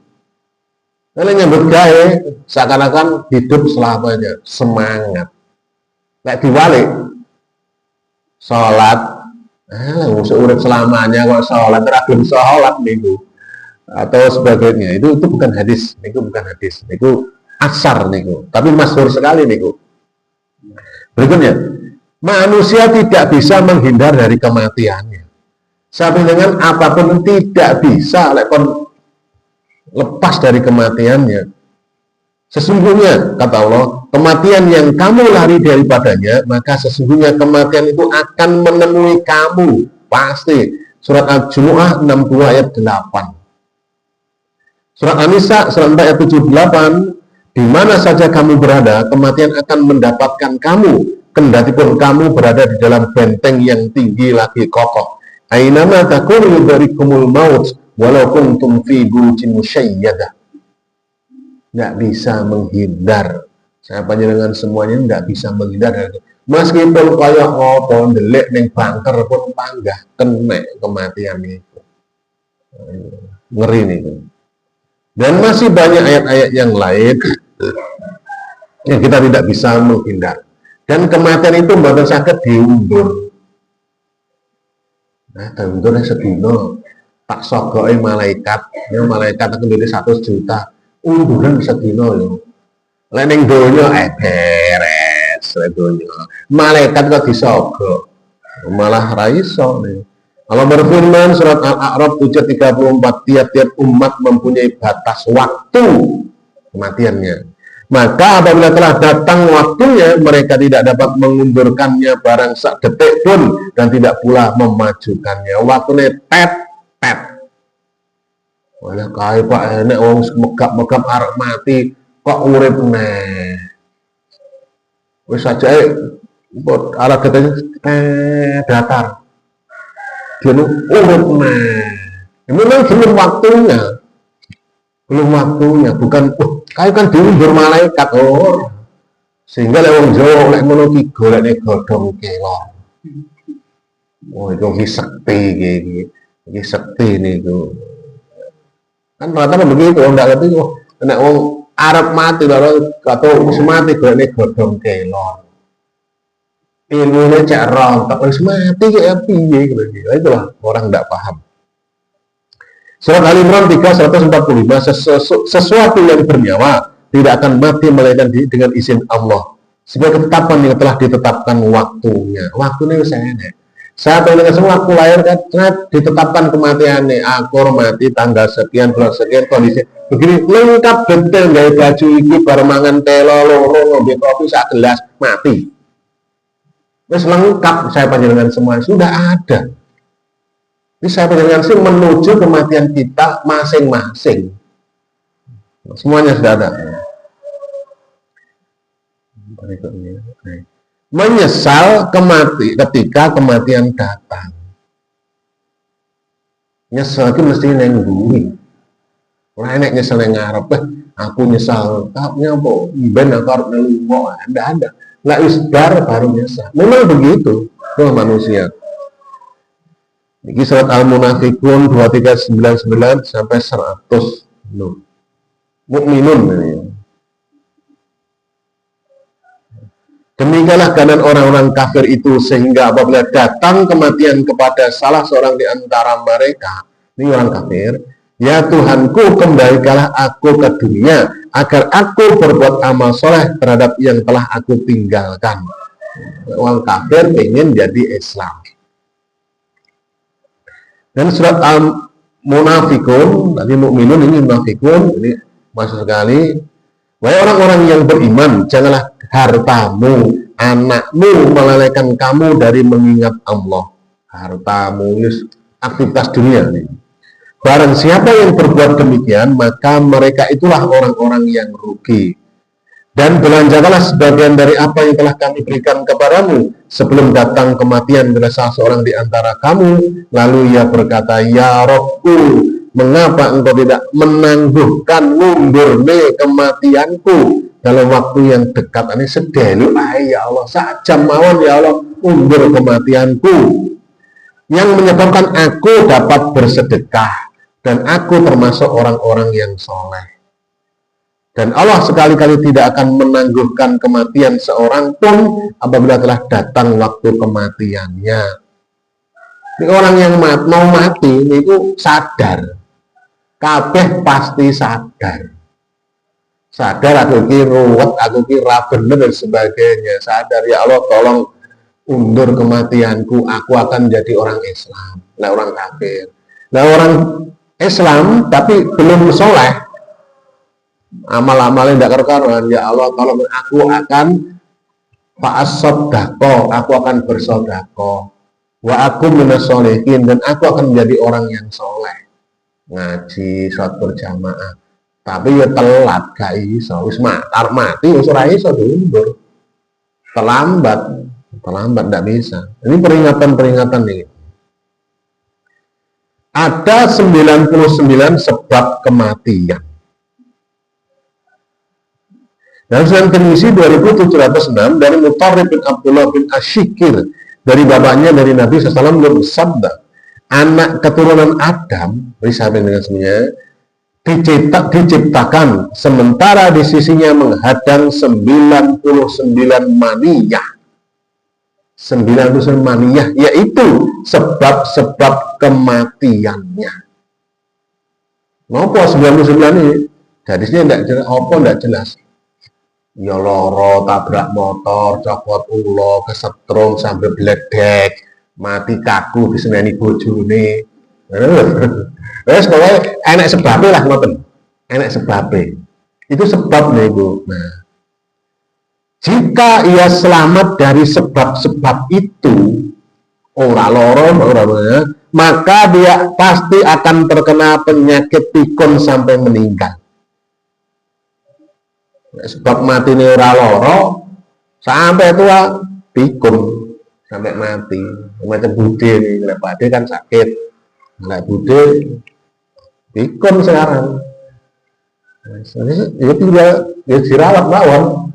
Kalian nyambut gawe seakan-akan hidup selamanya, semangat. Nek diwalik sholat, urip selamanya kok sholat, teragum sholat niku atau sebagainya. Itu bukan hadis, niku bukan hadis, niku asar niku. Tapi masyhur sekali niku. Berikutnya, manusia tidak bisa menghindar dari kematiannya. Sampai dengan apapun tidak bisa lepas dari kematiannya. Sesungguhnya, kata Allah, kematian yang kamu lari daripadanya, maka sesungguhnya kematian itu akan menemui kamu. Pasti. Surat Al-Jumu'ah 62 ayat 8. Surat An-Nisa, surat 4 ayat 78, di mana saja kamu berada, kematian akan mendapatkan kamu, kendatipun kamu berada di dalam benteng yang tinggi lagi kokoh. Ainama takunu yudrikumul maut, walau kuntum fi burujin musyayyadah. Nggak bisa menghindar. Saya panjenengan semuanya nggak bisa menghindar. Meskipun kaya apa ndelik ning banker pun panggah kena kematian itu. Ngeri nih. Dan masih banyak ayat-ayat yang lain yang kita tidak bisa menghindar. Dan kematian itu mboten saged diundur. Nah, diundurnya sedino tak sogoke malaikat, ya malaikat aku duwe 100 juta. Unduran sedino yo. Lek ning donya beres donya. Malaikat kok disogok. Malah ra iso nih. Allah berfirman surat Al-A'raf 7:34, tiap-tiap umat mempunyai batas waktu kematiannya. Maka apabila telah datang waktunya, mereka tidak dapat mengundurkannya barang sak detik pun dan tidak pula memajukannya. Waktunya tet. Walah kae Pak enek wong megap-megap arep mati kok urip neh. Wis ajae ala katanya datar. Dia urip neh. Memang belum waktunya, bukan kae kan diundur malaikat sehingga lek wong Jawa lek ngono ki golekne godhong kelong. Oh itu sekti iki sekti niku. Kan rata-rata begitu, ndak ngerti kok nek wong arep mati lho atau wis mati golekne godhong kelong. Ilmunya cek rontok, wis mati kayak piye gitu. Itulah orang ndak paham. Surat Al-Imran 3:145, sesuatu yang bernyawa tidak akan mati melainkan dengan izin Allah. Sebagai ketetapan yang telah ditetapkan waktunya. Waktunya wis enek. Saat ini semua aku lahir kan ditetapkan kematiannya. Aku mati tanggal sekian, bulan sekian, kondisi begini lengkap detail gaya baju iki bar mangan telo loro ngombe kopi sak gelas mati. Wis lengkap saya panjenengan semua sudah ada. Ini saya panjenengan sih menuju kematian kita masing-masing. Semuanya sudah ada. Berikutnya. Menyesal ketika kematian datang. Nyesal itu mesti neng bumi. Ora enek nyesal neng ngarep. Aku nyesal. Tahapnya apa? Ben aku arep nelungguh. Ada. Lah isbar baru nyesal. Memang begitu. Itu manusia. Ini surat Al-Munafiqun 2399 sampai 100. Mukminun ini. Demikianlah keadaan orang-orang kafir itu sehingga apabila datang kematian kepada salah seorang di antara mereka, ini orang kafir, ya Tuhanku kembalikanlah aku ke dunia agar aku berbuat amal soleh terhadap yang telah aku tinggalkan. Orang kafir ingin jadi Islam. Dan surat Al-Munafiqun, tadi mukminun ini munafiqun, ini masuk sekali. Wahai orang-orang yang beriman, janganlah hartamu, anakmu melalaikan kamu dari mengingat Allah. Hartamu, aktivitas dunia. Barang siapa yang berbuat demikian, maka mereka itulah orang-orang yang rugi. Dan belanjakanlah sebagian dari apa yang telah kami berikan kepadamu sebelum datang kematian bila salah seorang di antara kamu. Lalu ia berkata, ya Rabbku, mengapa engkau tidak menangguhkan mundurne kematianku dalam waktu yang dekat ini sedelu ya Allah, saat jam mawon ya Allah undur kematianku yang menyebabkan aku dapat bersedekah dan aku termasuk orang-orang yang soleh. Dan Allah sekali-kali tidak akan menangguhkan kematian seorang pun apabila telah datang waktu kematiannya. Ini orang yang mau mati itu sadar. Kabeh pasti sadar. Sadar aku ki ruwet, aku ki ra bener dan sebagainya. Sadar ya Allah tolong undur kematianku, aku akan jadi orang Islam. Nah orang kafir. Nah orang Islam tapi belum soleh. amal-amal yang tidak karuan, ya Allah kalau aku akan fa'asodako, aku akan bersodako, wa aku minasolihin, dan aku akan menjadi orang yang soleh, ngaji, sholat berjamaah, tapi ya telat, gak iso, wis mati, wis ora iso diundur, terlambat, tidak bisa. Ini peringatan-peringatan nih. Ada 99 sebab kematian. Dalam Sunan Tirmizi 2706 dari Mutarrib bin Abdullah bin Asyikir, dari bapaknya dari Nabi SAW bersabda, anak keturunan Adam, bersama dengan semuanya, diciptakan sementara di sisinya menghadang 99 maniyah. 99 maniyah, yaitu sebab-sebab kematiannya. Ngopo 99 ini? Hadisnya tidak jelas, apa tidak jelas. Ya loro, tabrak motor, copot ulo, kesetrum sampai bledek, mati kaku diseneni bojone. Wes pokoknya enek sebabnya lah ngoten. Enek sebabnya. Itu sebab nego. Nah, jika ia selamat dari sebab-sebab itu, ora loro, maka dia pasti akan terkena penyakit pikun sampai meninggal. Sebab mati ini ora loro, sampai tua pikun sampai mati. Macam bude nih, kalau bude kan sakit, kalau bude pikun sekarang. Itu tinggal dirawat bawang.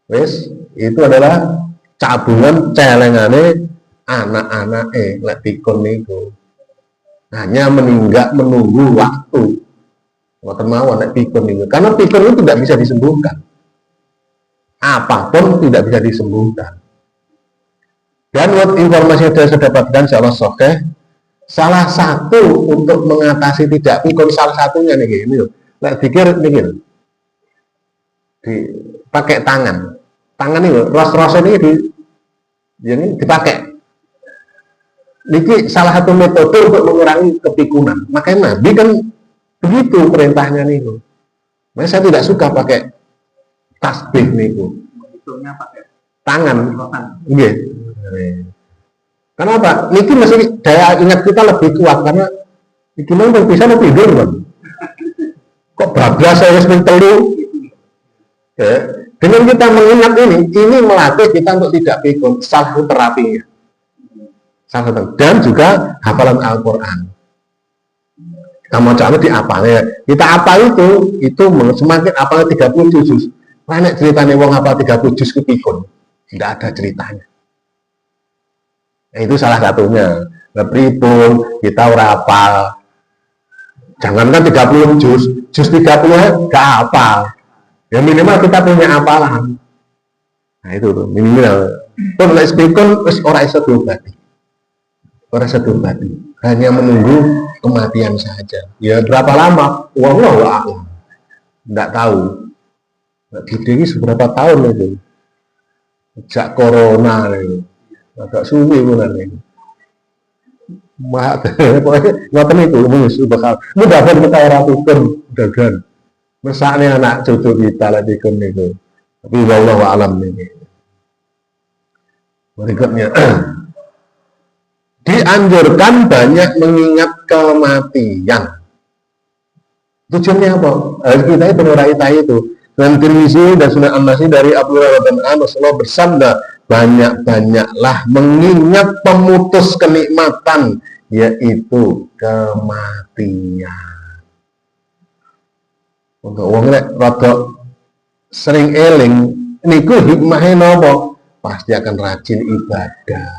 Wes, itu adalah cabungan celengane anak-anak lek pikun niku. Hanya menunggu waktu. Ngoten mawon nek pikun niku. Karena pikun itu tidak bisa disembuhkan. Apapun tidak bisa disembuhkan. Dan informasi yang saya dapatkan insyaallah sahih, salah satu untuk mengatasi tidak pikun, salah satunya nih ini. Lek pikir niki. Pakai tangan ini ros ini dipakai. Niki salah satu metode untuk mengurangi kepikunan. Makanya Nabi kan begitu perintahnya niku. Makanya saya tidak suka pakai tasbih niku. Hitungnya pakai tangan. Iya. Kenapa? Niki masih daya ingat kita lebih kuat karena niki mau bisa lebih tidur kan. Kok bablas saya wis telu. Ya. Dengan kita mengingat ini melatih kita untuk tidak pikun, satu terapinya. Dan juga hafalan Al-Quran. Kita mau coba diapalnya. Kita apa itu semakin apal 30 juz. Mana ceritanya wong hafal 30 juz ke pikun? Tidak ada ceritanya. Nah, itu salah satunya. Pripun kita ora hafal. Jangankan 30 juz 30 gak hafal. Ya minimal kita punya apalan. Nah itu tuh minimal. Pun lek pikun wis ora iso diobati. Ora iso diobati. Hanya menunggu kematian saja. Ya berapa lama? Wallahu a'lam. Enggak tahu. Enggak gede seberapa tahun itu. Sejak corona itu. Agak suwi bulan ini. Pokoknya ngoten itu bakal mudah-mudahan kita ora pikun dagan. Mesaknya anak cucu kita lah pikun itu. Tapi wallahu a'lam ini. Berikutnya dianjurkan banyak mengingat kematian. Tujuannya apa? Kita itu menurai itu. Sunan Tirmizi dan Sunan An-Nasai dari Abdullah bin Anas bersabda, banyak-banyaklah mengingat pemutus kenikmatan, yaitu kematian. Untuk wong lek rada sering eling niku hikmahe napa? Pasti akan rajin ibadah.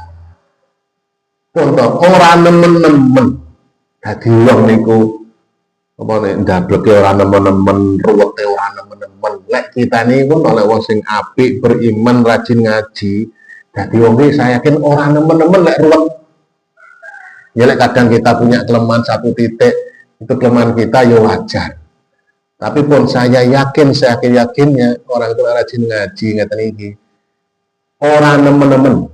Untuk ora nemen-nemen dadi wong niku apa nek ndableke ora nemen-nemen, ruwete ora nemen-nemen. Lek kita niku oleh wong sing apik, beriman, rajin ngaji, dadi wong iki saya yakin ora nemen-nemen lek ruwet. Ya lek kadang kita punya kelemahan satu titik, itu kelemahan kita ya wajar. Tapi pun saya yakinnya orang itu rajin ngaji ngeten iki. Ora nemen-nemen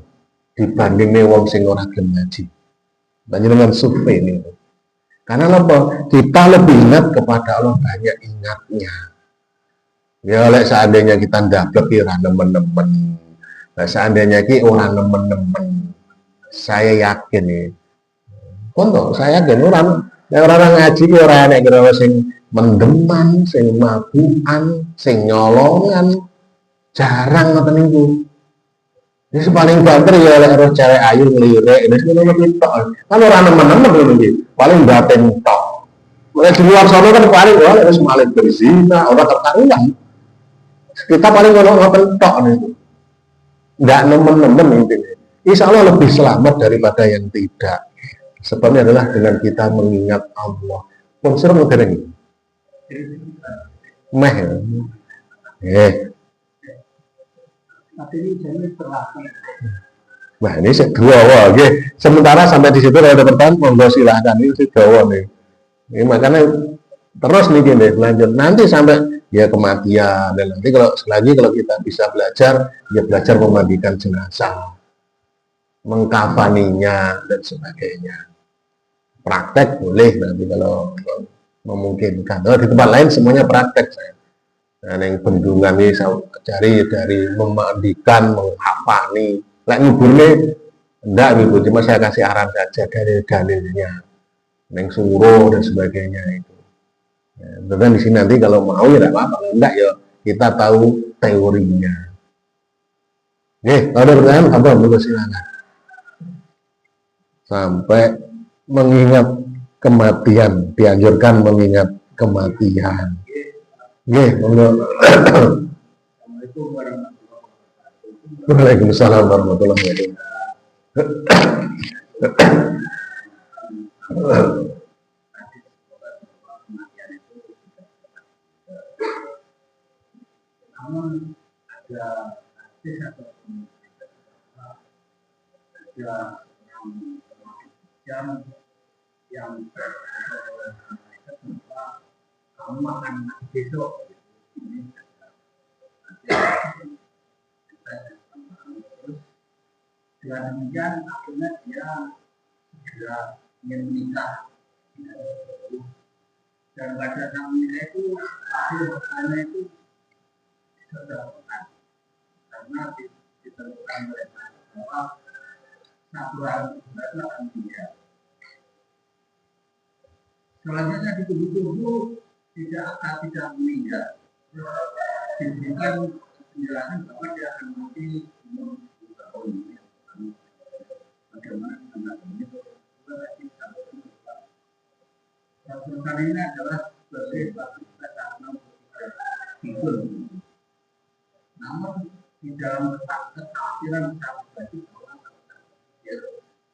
dibanding wong sing ora gelem ngaji. Panjenengan survei ini. Karena apa? Kita lebih ingat kepada Allah, banyak ingatnya. Ya oleh seandainya kita ndablek ki ora nemen-nemen. Nah, seandainya ki ora nemen-nemen. Saya yakin nih. Konto, saya yakin orang ngaji ki ora enek kira sing mendeman, sing mabukan, sing nyolongan. Jarang ngoten niku. Ini paling banter ya oleh roh cewek ayu ngelirik, ini semua tok. Kan orang nemen-nemen ngono iki. Paling batin tok. Mulai di luar sana kan paling harus maling berzina, orang tertaruhan. Kita paling ngotot tok nih, nggak nemen-nemen intinya. Insya Allah lebih selamat daripada yang tidak. Sebabnya adalah dengan kita mengingat Allah. Pun serem ngene iki. Meh. Wah ini dua oke. Sementara sampai di situ kalau ada pertanyaan, monggo silahkan ini dua nih. Ini makanya terus nih gini lanjut nanti sampai ya kematian dan nanti kalau selagi kalau kita bisa belajar ya belajar memandikan jenazah, mengkafaninya dan sebagainya. Praktek boleh nanti kalau memungkinkan. Kalau di tempat lain semuanya praktek saya. Nah, yang bendungan ini saya cari dari memandikan, menghafani. Lek nguburnya enggak gitu, cuma saya kasih arahan saja dari dalilnya, neng suruh dan sebagainya itu. Ya, dan di sini nanti kalau mau ya tidak apa-apa, enggak ya kita tahu teorinya. Kalau ada pertanyaan apa boleh silakan. Sampai mengingat kematian, dianjurkan mengingat kematian. Waalaikumsalam warahmatullahi wabarakatuh. Namun ada artis atau yang kamu akan besok dengan demikian akhirnya dia segera ingin menikah dan pada namanya itu akhir pertanyaan itu terdapat karena ditentukan mereka bahwa satu hari itu akan meninggal. Selanjutnya ditunggu-tunggu tidak meninggal. Diberikan penjelasan bahwa dia akan mati umur 2 tahun ini. Bagaimana dengan ini? Pertanyaan ini adalah sebagai kita karena tidur. Namun di dalam ketafsiran kita bagi bahwa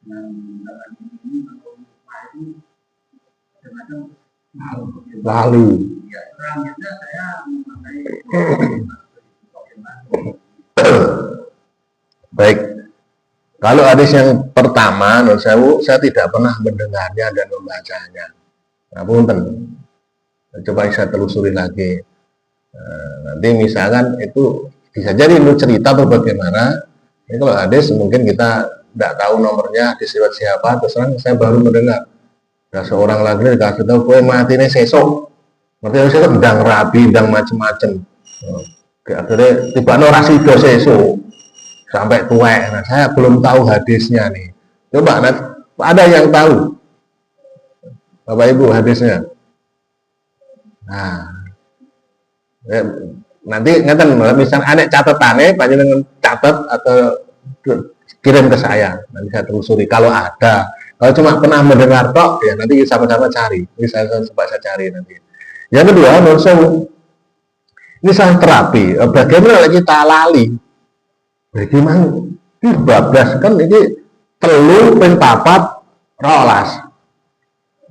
dengan dalam ini itu semacam lalu. Ya, selanjutnya saya memakai baik. Kalau hadis yang pertama, saya tidak pernah mendengarnya dan membacanya. Nah, punten. Coba saya telusuri lagi. Nanti misalkan itu bisa jadi itu cerita atau bagaimana. Ini kalau hadis mungkin kita tidak tahu nomornya hadis riwayat siapa, terus saya baru mendengar. Nah, seorang lagi dikasih tahu kowe matine sesuk. Berarti sesuk ndang rabi, ndang macem-macem. Akhirnya tiba ora sida sesuk sampai tuwek. Nah, saya belum tahu hadisnya nih. Coba ada yang tahu? Bapak Ibu hadisnya. Nah, nanti ngeten misalnya ada catatannya panjenengan catat atau kirim ke saya. Nanti saya telusuri kalau ada. Kalau cuma pernah mendengar tok, ya nanti sama-sama cari. Ini saya coba saya cari nanti. Yang kedua, ini saya terapi. Bagaimana kita lali? Bagaimana? Ini bablas kan ini telu ping papat rolas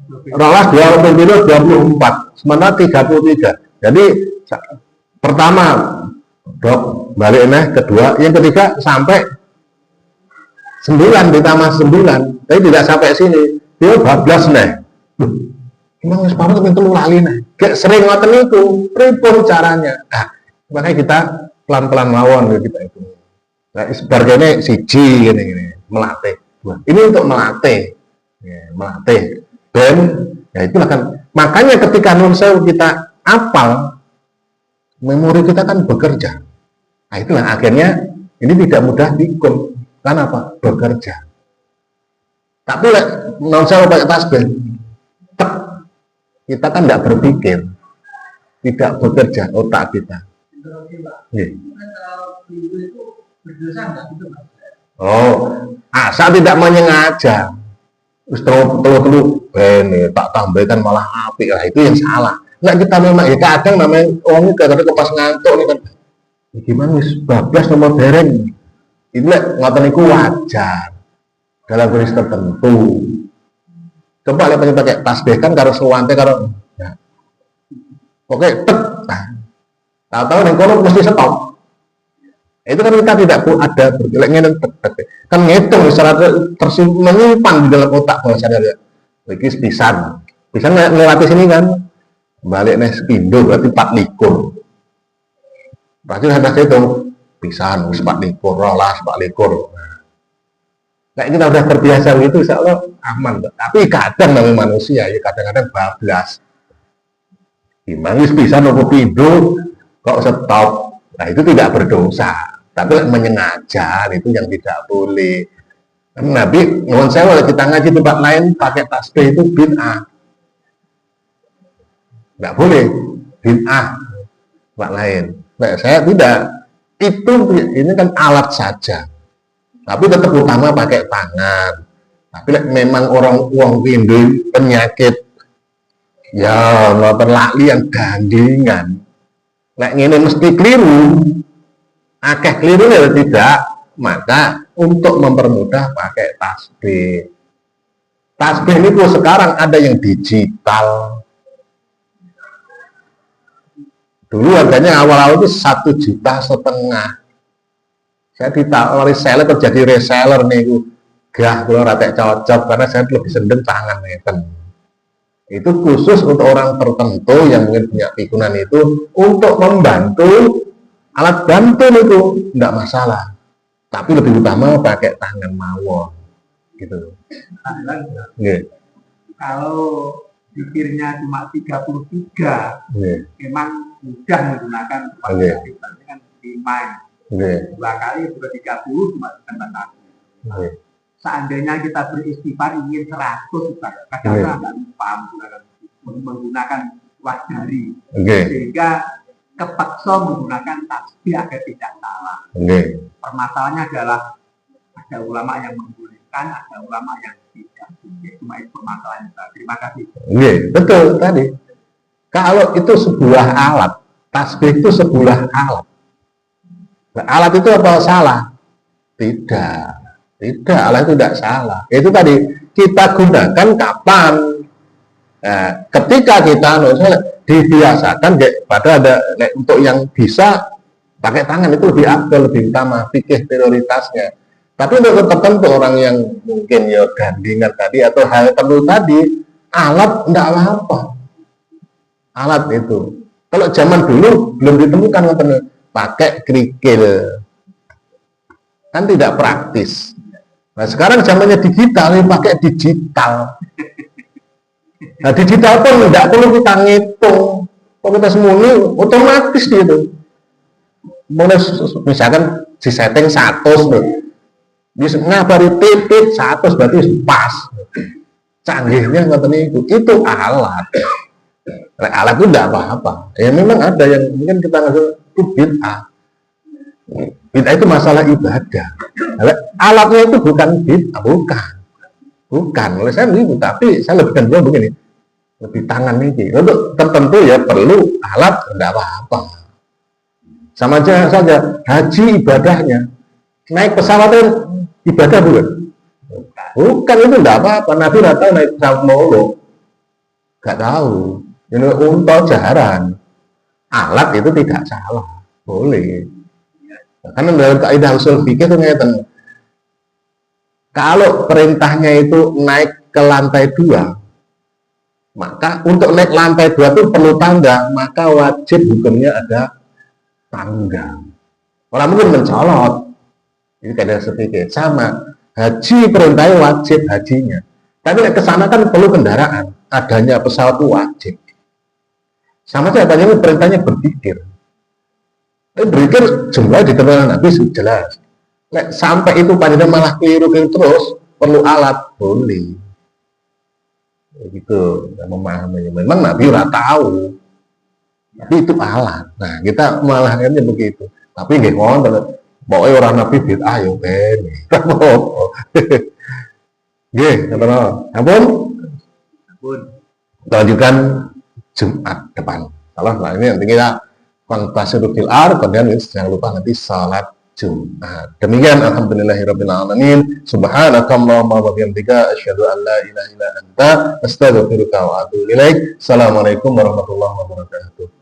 24, sementara 33. Jadi pertama dok balik kedua, yang ketiga sampai 9 ditambah 9, tapi tidak sampai sini. Dia bablas nih. Emang wis pamit pengen telu lali nih. Kayak sering ngoten niku, pripun caranya? Nah, makanya kita pelan-pelan mawon kita itu. Nah, sebagiannya siji gini melatih. Ini untuk melatih. Ya, melatih. Dan ya itulah kan. Makanya ketika nunsew kita apal memori kita kan bekerja. Nah itulah akhirnya ini tidak mudah tikun. Kenapa? Bekerja. Tapi non saya pakai tasbih, kita kan tidak berpikir, tidak bekerja otak kita. Oh, asal tidak menyengaja. Terus tak tambahkan malah api lah, itu yang salah. Nah kita memang ya kadang namanya orang kadang pas ngantuk nih kan, gimana wis bablas nomor dereng, itu ngoten niku wajar dalam kondisi tertentu. Coba lihat pakai tasbih kan karo sewanti karo, ya. Oke, tek, tahu-tahu nih kono mesti stop. Itu kan kita tidak ada bergerak kan ngitung secara menyimpan di dalam otak bawah sadar ya. Begis pisan melewati sini kan balik nih pindo berarti 4 likur. Berarti ada itu pisan 4 likur, rolas 4 likur. Nah kita udah terbiasa gitu, insya Allah aman. Tapi kadang namanya manusia ya kadang-kadang bablas. Gimana pisan nopo pindo kok stop. Nah itu tidak berdosa, tapi menyengaja itu yang tidak boleh. Nabi mohon saya kalau kita ngaji tempat lain pakai tasbih itu bid'ah, nggak boleh bid'ah tempat lain. Nah, saya tidak, itu ini kan alat saja, tapi tetap utama pakai tangan. Tapi memang orang Indo penyakit ya lali yang gandingan. Nek ngene mesti keliru, akeh keliru ya tidak, maka untuk mempermudah pakai tasbih. Tasbih ini tuh sekarang ada yang digital. Dulu harganya awal-awal itu 1,5 juta. Saya ditawari seller terjadi reseller nih, gah kalau rata cocok karena saya lebih seneng tangan ngeten. Itu khusus untuk orang tertentu yang mungkin punya pikunan itu untuk membantu alat bantu itu tidak masalah, tapi lebih utama pakai tangan mawon gitu. Kalau pikirnya cuma 33 memang mudah menggunakan kan dimain 2 kali sudah 30 cuma dengan seandainya kita beristighfar ingin 100 kadang-kadang nggak lupa menggunakan wasdari, sehingga kepaksa menggunakan tasbih agar tidak salah. Permasalahannya adalah ada ulama yang membolehkan, ada ulama yang tidak. Cuma itu permasalahannya. Terima kasih. Betul tadi. Kalau itu sebuah alat, tasbih itu sebuah alat. Alat itu apa salah? Tidak. Tidak, alat itu tidak salah. Itu tadi kita gunakan kapan? Nah, ketika kita dibiasakan pada ada untuk yang bisa pakai tangan itu lebih afdal, lebih utama, fikih prioritasnya. Tapi untuk tertentu orang yang mungkin ya gandingan tadi atau hal tertentu tadi, alat tidak apa-apa. Alat itu. Kalau zaman dulu belum ditemukan pakai kerikil, kan tidak praktis. Nah sekarang zamannya digital, pakai digital. Nah digital pun tidak perlu kita ngitung, kalau kita semuanya otomatis gitu. Misalkan di setting 100, bisa ngabari titik 100 berarti pas. Canggihnya itu alat. Alat itu tidak apa-apa. Ya memang ada yang mungkin kita nggak itu bid'ah. Bid'ah itu masalah ibadah. Alatnya itu bukan bid'ah, bukan. Oleh saya begitu, tapi saya lebih cenderung begini, lebih tangan ini. Untuk tertentu ya perlu alat, tidak apa-apa. Sama aja saja haji ibadahnya, naik pesawat ibadah bukan? Bukan, itu tidak apa-apa. Nabi tidak tahu naik pesawat molo, nggak tahu. Ini untuk jaran, alat itu tidak salah, boleh. Karena dalam kaidah usul fikih itu ngeten. Kalau perintahnya itu naik ke lantai 2, maka untuk naik lantai 2 itu perlu tangga, maka wajib hukumnya ada tangga. Orang mungkin mencolot, ini kaidah usul fikih. Sama, haji perintahnya wajib hajinya. Tapi ke sana kan perlu kendaraan, adanya pesawat itu wajib. Sama saja, perintahnya berpikir. Tapi berpikir jumlah diterangkan Nabi sudah jelas. Nek sampai itu panjang malah keliru terus, perlu alat boleh. Begitu memahaminya. Memang Nabi udah tahu, tapi itu alat. Nah kita malah kan begitu. Tapi nggak ngono, pokoknya orang Nabi bid'ah yo ben. Nggih, ngono. Ampun. Kita lanjutkan Jumat depan. Kalau ini nanti kita fantasiru fil ar, kemudian jangan lupa nanti salat Jumat. Demikian alhamdulillahirabbil alamin. Subhanakallahumma wa bihamdika asyhadu an la ilaha illa anta astaghfiruka wa atubu ilaik. Assalamualaikum warahmatullahi wabarakatuh.